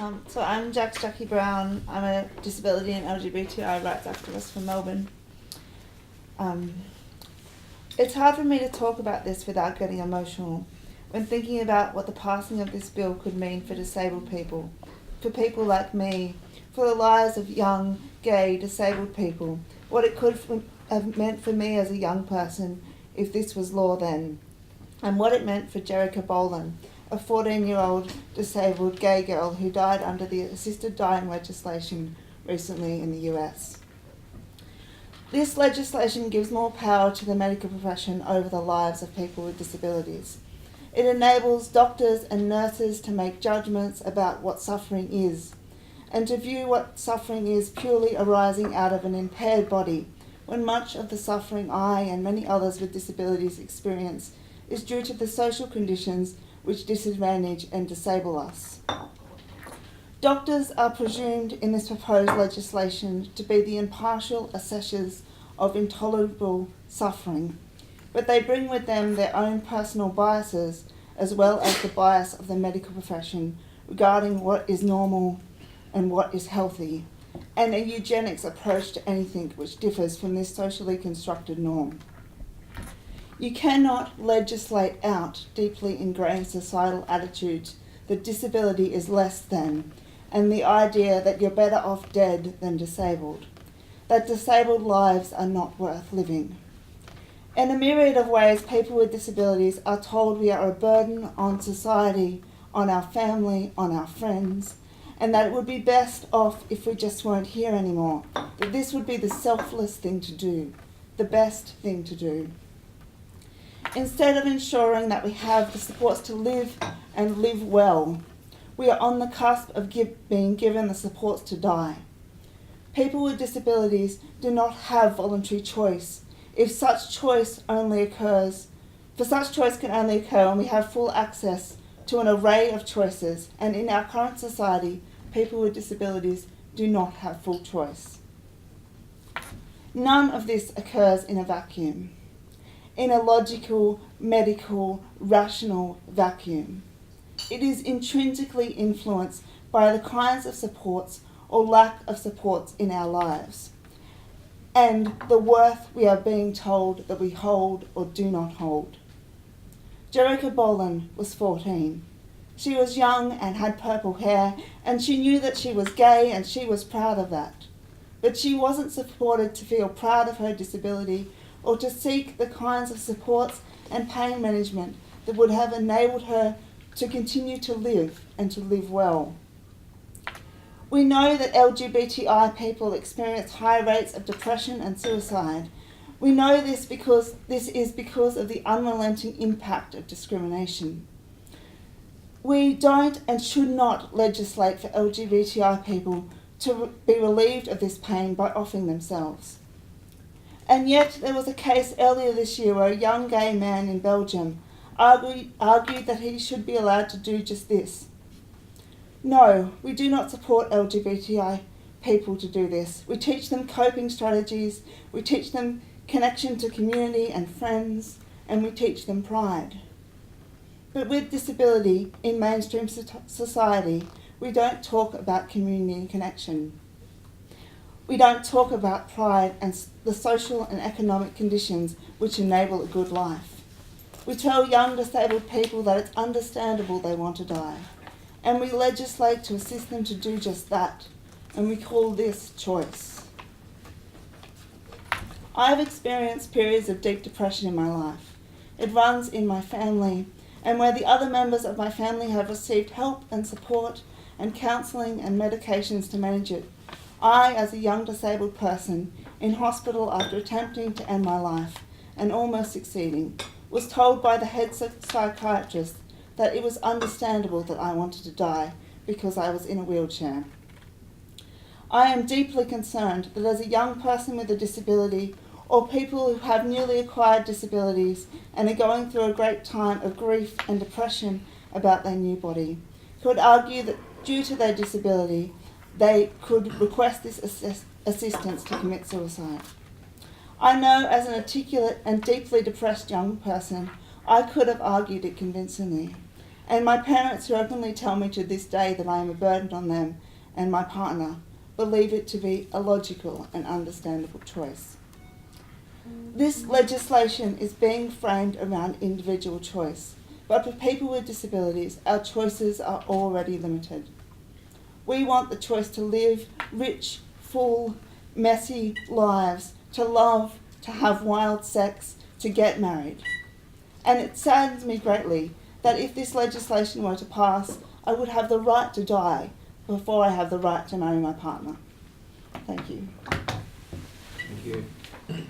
So I'm Jacki Brown. I'm a disability and LGBTI rights activist from Melbourne. It's hard for me to talk about this without getting emotional when thinking about what the passing of this bill could mean for disabled people, for people like me, for the lives of young, gay, disabled people, what it could have meant for me as a young person if this was law then, and what it meant for Jacki, a 14-year-old disabled gay girl who died under the assisted dying legislation recently in the US. This legislation gives more power to the medical profession over the lives of people with disabilities. It enables doctors and nurses to make judgments about what suffering is, and to view what suffering is purely arising out of an impaired body, when much of the suffering I and many others with disabilities experience is due to the social conditions which disadvantage and disable us. Doctors are presumed in this proposed legislation to be the impartial assessors of intolerable suffering, but they bring with them their own personal biases as well as the bias of the medical profession regarding what is normal and what is healthy, and a eugenics approach to anything which differs from this socially constructed norm. You cannot legislate out deeply ingrained societal attitudes that disability is less than, and the idea that you're better off dead than disabled, that disabled lives are not worth living. In a myriad of ways, people with disabilities are told we are a burden on society, on our family, on our friends, and that it would be best off if we just weren't here anymore, that this would be the selfless thing to do, the best thing to do. Instead of ensuring that we have the supports to live and live well, we are on the cusp of being given the supports to die. People with disabilities do not have voluntary choice. For such choice can only occur when we have full access to an array of choices, and in our current society, people with disabilities do not have full choice. None of this occurs in a vacuum, in a logical, medical, rational vacuum. It is intrinsically influenced by the kinds of supports or lack of supports in our lives, and the worth we are being told that we hold or do not hold. Jacki was 14. She was young and had purple hair, and she knew that she was gay, and she was proud of that. But she wasn't supported to feel proud of her disability or to seek the kinds of supports and pain management that would have enabled her to continue to live and to live well. We know that LGBTI people experience high rates of depression and suicide. We know this because of the unrelenting impact of discrimination. We don't and should not legislate for LGBTI people to be relieved of this pain by offing themselves. And yet there was a case earlier this year where a young gay man in Belgium argued that he should be allowed to do just this. No, we do not support LGBTI people to do this. We teach them coping strategies, we teach them connection to community and friends, and we teach them pride. But with disability in mainstream society, we don't talk about community and connection. We don't talk about pride and the social and economic conditions which enable a good life. We tell young disabled people that it's understandable they want to die, and we legislate to assist them to do just that, and we call this choice. I have experienced periods of deep depression in my life. It runs in my family, and where the other members of my family have received help and support and counselling and medications to manage it, I, as a young disabled person, in hospital after attempting to end my life and almost succeeding, was told by the head psychiatrist that it was understandable that I wanted to die because I was in a wheelchair. I am deeply concerned that as a young person with a disability, or people who have newly acquired disabilities and are going through a great time of grief and depression about their new body, could argue that due to their disability, they could request this assistance to commit suicide. I know as an articulate and deeply depressed young person, I could have argued it convincingly. And my parents, who openly tell me to this day that I am a burden on them and my partner, believe it to be a logical and understandable choice. This legislation is being framed around individual choice, but for people with disabilities, our choices are already limited. We want the choice to live rich, full, messy lives, to love, to have wild sex, to get married. And it saddens me greatly that if this legislation were to pass, I would have the right to die before I have the right to marry my partner. Thank you. Thank you.